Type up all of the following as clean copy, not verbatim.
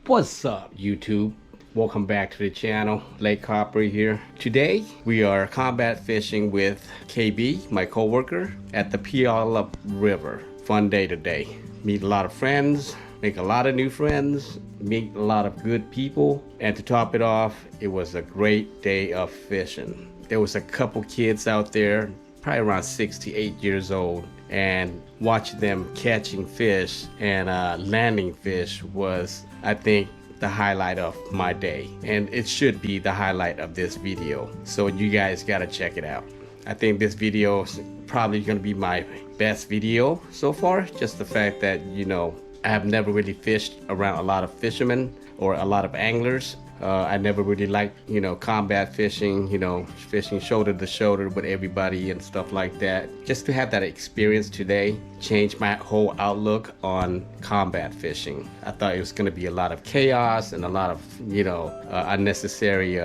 What's up, YouTube? Welcome back to the channel. Lake Hopper here. Today we are combat fishing with KB, my co-worker, at the Puyallup River. Fun day today. Meet a lot of friends, make a lot of new friends, meet a lot of good people, and to top it off, it was a great day of fishing. There was a couple kids out there, probably around 6 to 8 years old, and watching them catching fish and landing fish was, I think, the highlight of my day, and it should be the highlight of this video, so you guys gotta check it out. I think this video is probably gonna be my best video so far, just the fact that, you know, I have never really fished around a lot of fishermen or a lot of anglers. I never really liked, you know, combat fishing, you know, fishing shoulder to shoulder with everybody and stuff like that. Just to have that experience today changed my whole outlook on combat fishing. I thought it was going to be a lot of chaos and a lot of, you know, unnecessary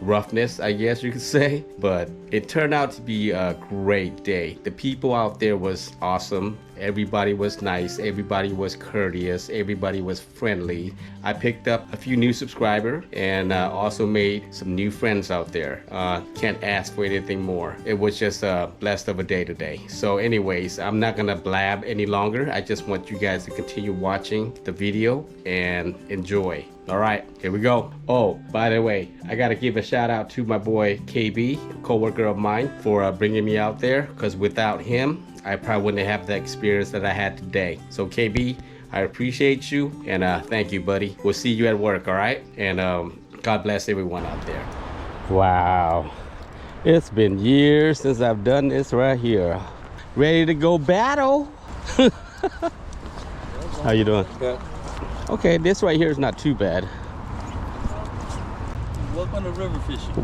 roughness, I guess you could say, but it turned out to be a great day. The people out there was awesome. Everybody was nice, everybody was courteous, everybody was friendly. I picked up a few new subscribers and also made some new friends out there. Can't ask for anything more. It was just a blessed of a day today. So anyways, I'm not gonna blab any longer. I just want you guys to continue watching the video and enjoy. All right, here we go. Oh, by the way, I gotta give a shout out to my boy KB, co-worker of mine, for bringing me out there, because without him, I probably wouldn't have the experience that I had today. So KB, I appreciate you, and thank you, buddy. We'll see you at work, all right? And God bless everyone out there. Wow, it's been years since I've done this right here. Ready to go battle? How you doing? Good. Okay, this right here is not too bad. Welcome to river fishing.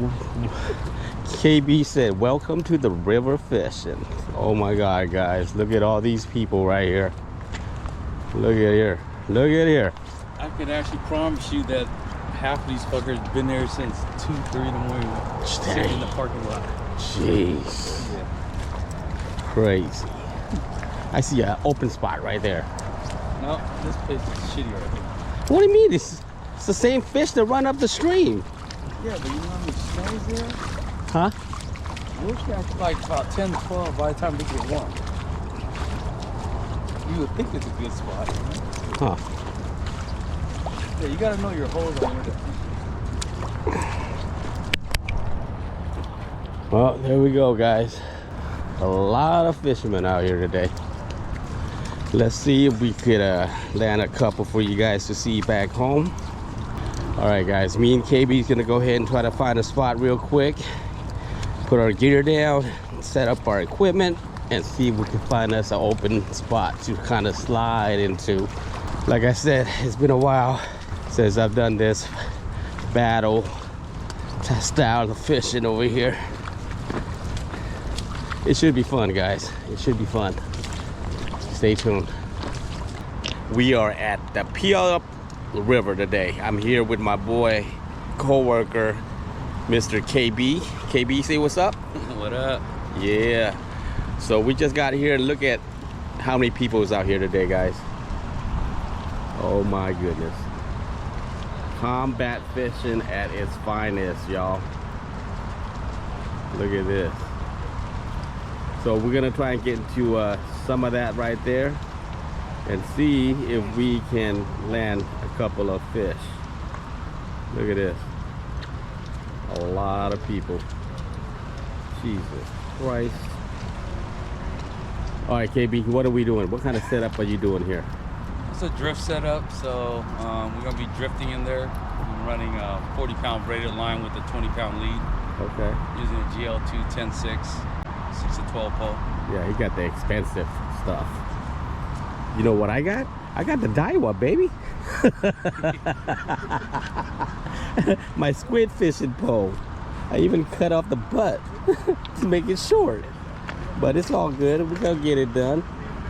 KB said, welcome to the river fishing. Oh my God, guys, look at all these people right here. Look at here. Look at here. I could actually promise you that half of these fuckers been there since 2, 3 in the morning, sitting in the parking lot. Jeez. Yeah. Crazy. I see an open spot right there. No, this place is shitty right here. What do you mean? It's the same fish that run up the stream. Yeah, but you know how many snags there? Huh? We'll catch like about 10 to 12 by the time we get warm. You would think it's a good spot, right? Huh. Yeah, you gotta know your holes on where to. Well, there we go, guys. A lot of fishermen out here today. Let's see if we could land a couple for you guys to see back home. All right, guys, me and KB is gonna go ahead and try to find a spot real quick, put our gear down, set up our equipment, and see if we can find us an open spot to kind of slide into. Like I said, it's been a while since I've done this battle style of fishing over here. It should be fun, guys. It should be fun. Stay tuned. We are at the Puyallup River today. I'm here with my boy, co-worker, Mr. KB. KB, say what's up? What up? Yeah. So we just got here and look at how many people is out here today, guys. Oh my goodness. Combat fishing at its finest, y'all. Look at this. So we're gonna try and get into some of that right there and see if we can land a couple of fish. Look at this. A lot of people. Jesus Christ. All right, KB, what are we doing? What kind of setup are you doing here? It's a drift setup, so we're gonna be drifting in there. I'm running a 40-pound braided line with a 20-pound lead. Okay. Using a GL2 10-6, 6 to 12 pole. Yeah, he got the expensive stuff. You know what I got? I got the Daiwa, baby. My squid fishing pole. I even cut off the butt to make it short. But it's all good. We're gonna get it done.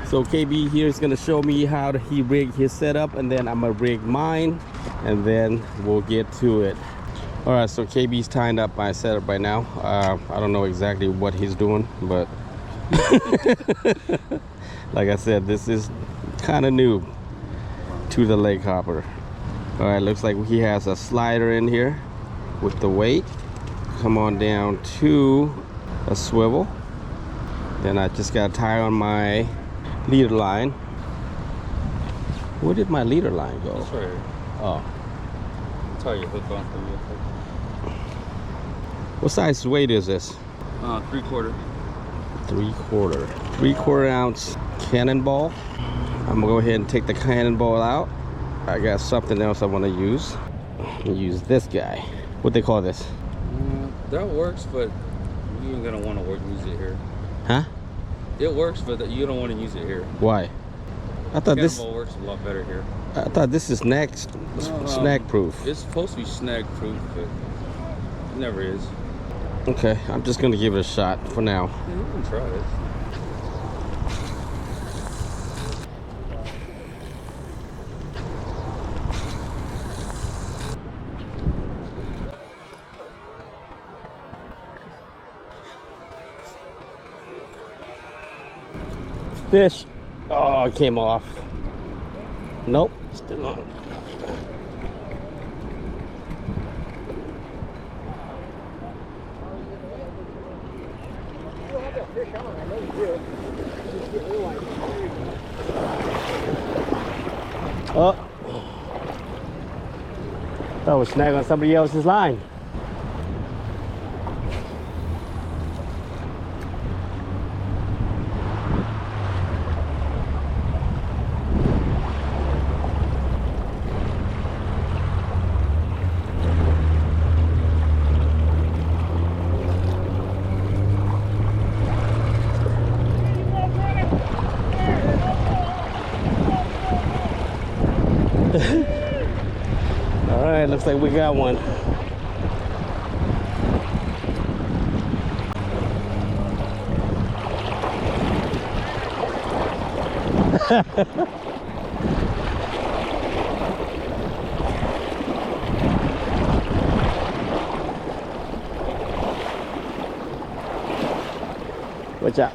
So KB here is gonna show me how he rigged his setup, and then I'm gonna rig mine, and then we'll get to it. All right, so KB's tying up my setup right now. I don't know exactly what he's doing, but like I said, this is kind of new to the Lake Hopper. All right, looks like he has a slider in here with the weight. Come on down to a swivel. Then I just got to tie on my leader line. Where did my leader line go? That's right here. Oh. Tie your hook on for you. What size weight is this? 3/4. 3/4. 3/4 ounce cannonball. I'm gonna go ahead and take the cannonball out. I got something else I want to use. Use this guy. What they call this? That works, but you ain't gonna want to use it here. Huh? It works, but you don't want to use it here. Why? I thought this Cannonball works a lot better here. I thought this is snag proof. It's supposed to be snag proof, but it never is. Okay, I'm just gonna give it a shot for now. Yeah, you can try it. Fish. Oh, it came off. Nope, still on. Oh, that was snagged on somebody else's line. All right, looks like we got one. Watch out.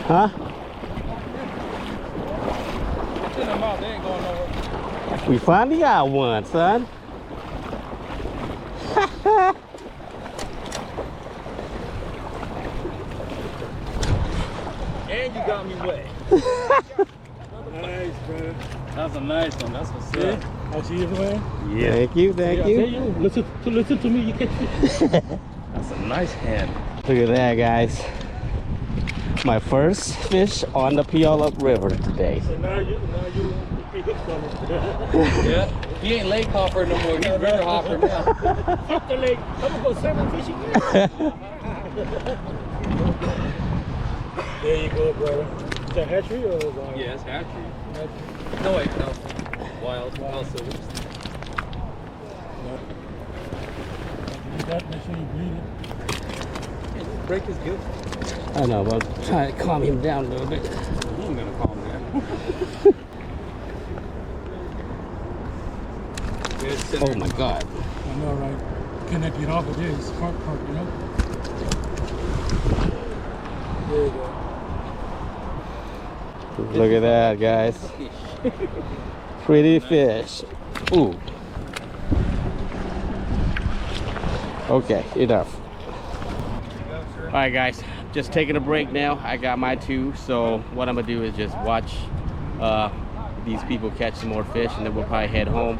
Huh? We finally got one, son. And you got me wet. Nice, bro. That's a nice one. That's what's up. I see you, man. Yeah. Thank you, thank you. Listen to me. You catch fish. That's a nice hand. Look at that, guys. My first fish on the Puyallup River today. So now you be hooked on it. Yeah. He ain't lake hopper no more. He's river hopper now. Fuck the lake. I'm gonna go salmon fishing. There you go, brother. Is that hatchery or wild? Yeah, it's hatchery. No, wait, no. Wild silvers. You got make sure you bleed it. Break his gift. I know, but I'm trying to calm him down a little bit. He ain't gonna calm down. Oh my God. I know, right? Cannot get off of this. Park, you know? There you go. Look at that, guys. Pretty fish. Ooh. Okay, enough. All right, guys, just taking a break now. I got my two, so what I'm gonna do is just watch these people catch some more fish, and then we'll probably head home.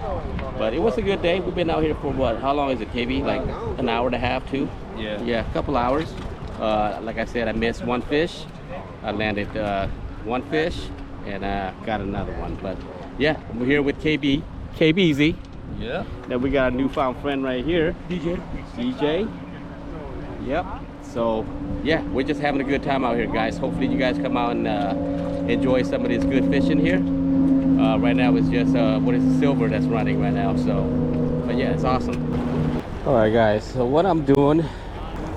But it was a good day. We've been out here for what? How long is it, KB? Like an hour and a half, two? Yeah. Yeah, a couple hours. Like I said, I missed one fish. I landed one fish, and got another one. But yeah, we're here with KB. KBZ. Yeah. Then we got a newfound friend right here. DJ. Yep. So yeah, we're just having a good time out here, guys. Hopefully you guys come out and enjoy some of this good fishing here. Right now it's just what is it, silver that's running right now. So, but yeah, it's awesome. All right, guys. So what I'm doing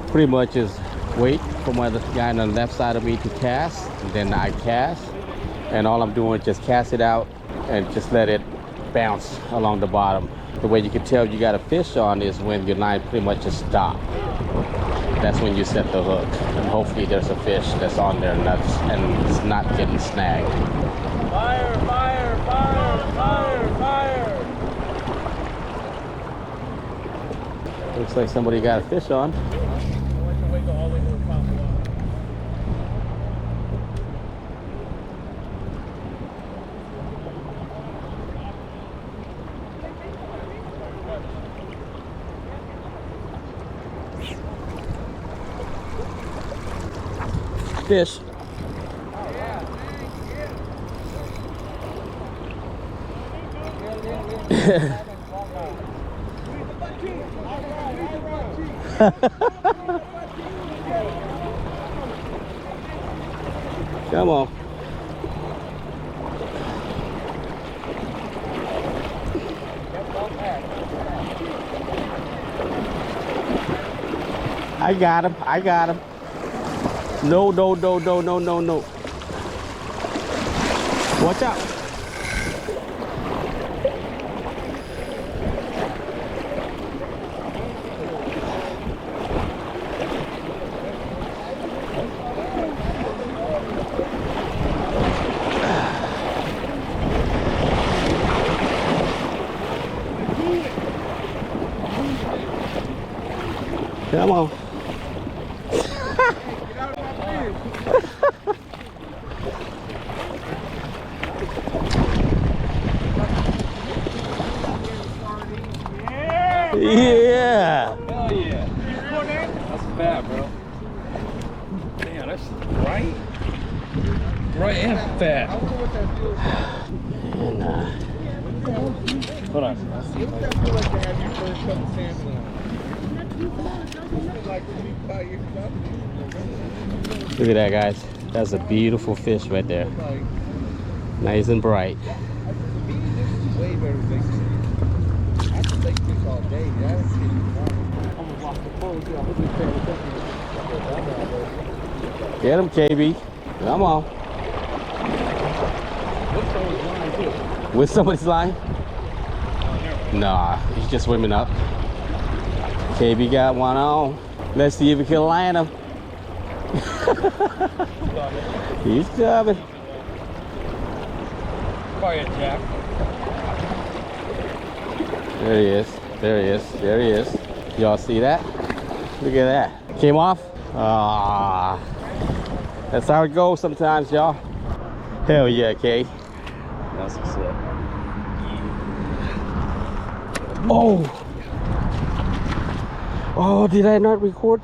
pretty much is wait for my guy on the left side of me to cast, and then I cast, and all I'm doing is just cast it out and just let it bounce along the bottom. The way you can tell you got a fish on is when your line pretty much just stops. That's when you set the hook, and hopefully there's a fish that's on there and it's not getting snagged. Fire, fire, fire, fire, fire. Looks like somebody got a fish on. Fish. Come on. I got him. I got him. No, no, no, no, no, no, no. Watch out. Come on. Yeah. Hell yeah. That's fat, bro. Damn, that's right. Right and fat. And, Hold on. look at that, guys. That's a beautiful fish right there. Nice and bright. Get him, KB. Come on. With somebody's line? Nah, he's just swimming up. KB got one on. Let's see if we can land him. He's coming. Quiet, Jack. There he is. There he is. There he is. Y'all see that? Look at that. Came off? Ah. That's how it goes sometimes, y'all. Hell yeah, Kay. That's what's up. Oh. Oh, did I not record?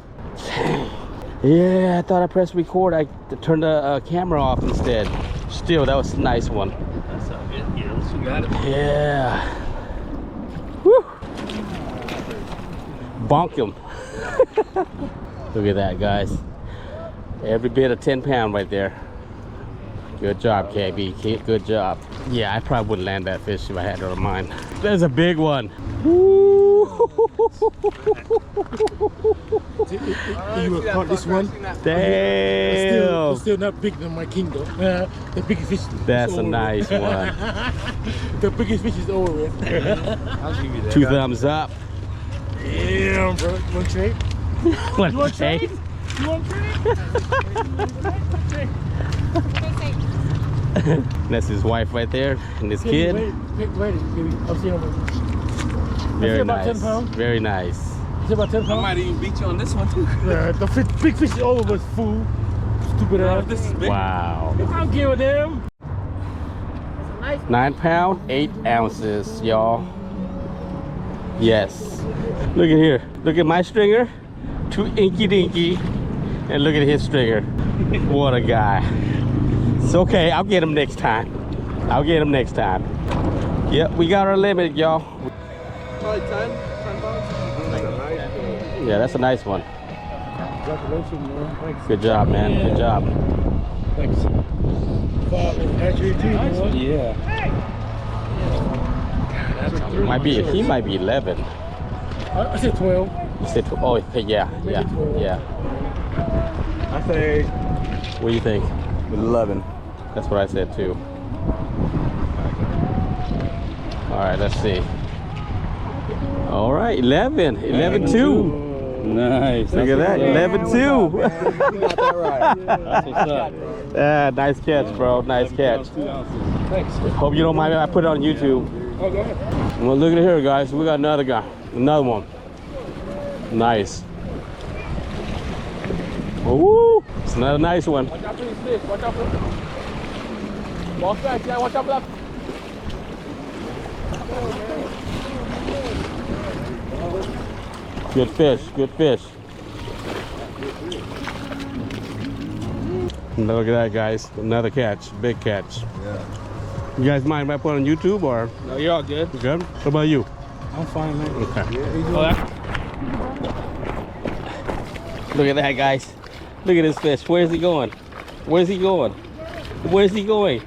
Yeah, I thought I pressed record. I turned the camera off instead. Still, that was a nice one. That's all good. You got it. Yeah. Woo. Bonk him. Look at that, guys. Every bit of 10 pound right there. Good job, KB. Good job. Yeah, I probably wouldn't land that fish if I had it on mine. There's a big one. Woo. You would caught this one. Damn. It's still not big than my king though. The biggest fish. That's a nice one. The biggest fish is over with. I'll give you that. 2 thumbs up. Yeah, bro. You want to trade? What You want to trade? You want to trade? That's his wife right there and his kid. Wait, baby. I'll see you over. Very about 10 nice. pounds. Very nice. It's about 10 I pounds. might even beat you on this one too. The big fish is over with, fool. Stupid ass. This is big. Wow. I'll give a damn. 9 pound, 8 ounces, y'all. Yes. Look at here. Look at my stringer. 2 inky dinky. And look at his stringer. What a guy. It's okay. I'll get him next time. I'll get him next time. Yep, we got our limit, y'all. Probably 10 pounds. Yeah, that's a nice one. Congratulations, man. Thanks. Good job, man. Good job. Thanks. Actually, too, man. Yeah. He might be 11. I said 12. You said, oh, yeah. I say What do you think? 11. That's what I said too. All right, let's see. All right, 11. 11-2. Nice. Look at that, 11-2. That's what's up. Nice catch, bro. Nice catch. 2 ounces. Thanks. Hope you don't mind if I put it on YouTube. Oh, go ahead. Well, look at here, guys. We got another guy. Another one. Nice. Ooh, it's another nice one. Watch out for these fish. Watch out for them. Walk back, yeah. Watch out for that. Good fish. Good fish. Look at that, guys. Another catch. Big catch. Yeah. You guys mind if I put it on YouTube or? No, you're all good. You good? What about you? I'm fine, man. Okay. Oh, Look at that, guys. Look at this fish. Where's he going? Where's he going? Where's he going?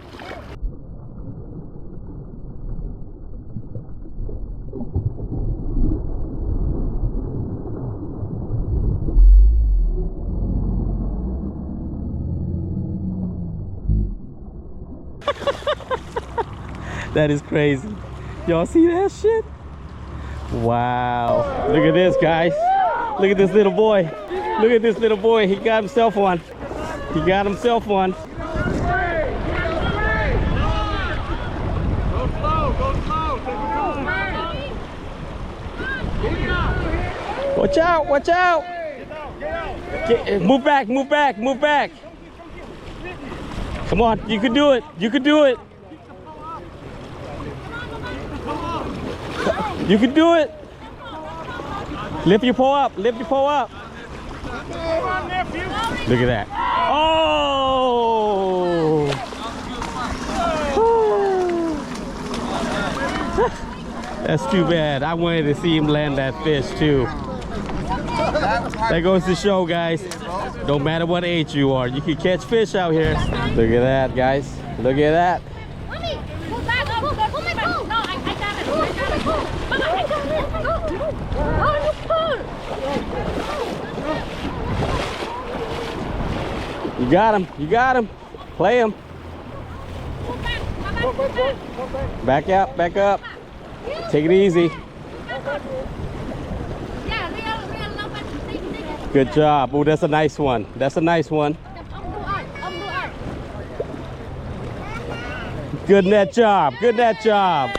That is crazy. Y'all see that shit? Wow. Look at this, guys. Look at this little boy. Look at this little boy. He got himself one. He got himself one. Go slow, go slow. Take your time. Watch out, watch out. Move back, move back, move back. Come on, you can do it. You can do it. You can do it. Lift your paw up. Lift your paw up. Look at that. Oh! That's too bad. I wanted to see him land that fish too. That goes to show, guys. Don't matter what age you are, you can catch fish out here. Look at that, guys. Look at that. Mommy, pull back, pull back, pull back. No, I got it. I got it. Mama, I got it. Oh, you pull. You got him. You got him. Play him. Pull back, Mama, pull back. Back up. Back up. Take it easy. Yeah, real, no, but take it. Good job. Oh, that's a nice one. That's a nice one. Good net job. Good net job.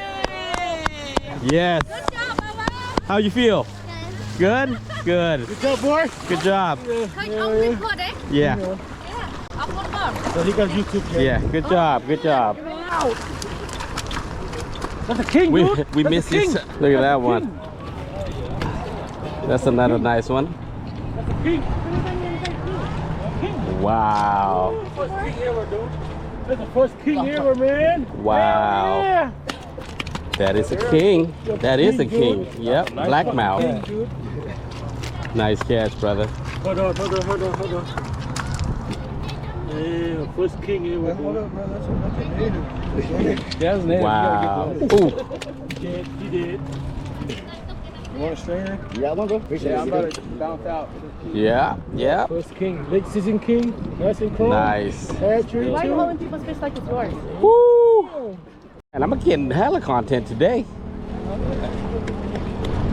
Yes. Good job, Mama. How you feel? Good? Good. Good job, boy. Good job. Thấy ông biết qua đấy. Yeah. Ông muốn bờ. So he got YouTube channel. Yeah. Good job. Good job. That's a king, We dude. we That's missed a king. this. Look at that one. That's another nice one. That's a king. Wow. First king ever, dude. That's the first king ever, man. Wow. Yeah. That is a king. That is a king. Yep. Blackmouth. King, dude. Nice catch, brother. Hold on. Yeah, first king ever, dude. Hold up, bro. That's a native. That's native. Wow. Ooh. He did. You want a stringer? You got one, bro? Yeah, I'm about to bounce out. Yeah. Yeah. First king. Late season king. Nice and cool. Nice. Hatchery, Why are you too. holding people's fish like it's yours? Woo! And I'm getting hella content today.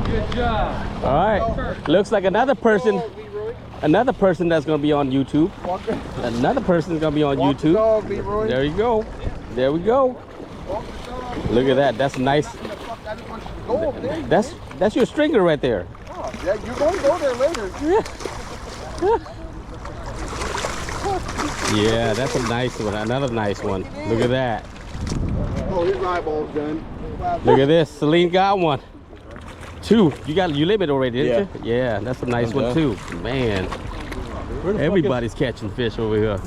Good job. All right. Looks like another person that's gonna be on YouTube. Another person is gonna be on YouTube. Dog, Leroy. There you go. There we go. Look at that. That's nice. Go over there. That's your stringer right there. Oh, yeah, you're going to go there later. Yeah, that's a nice one. Another nice one. Look at that. Oh, his eyeball's done. Look at this. Celine got one. Two. You limit already, didn't you? Yeah, that's a nice one too. Man, everybody's catching fish over here.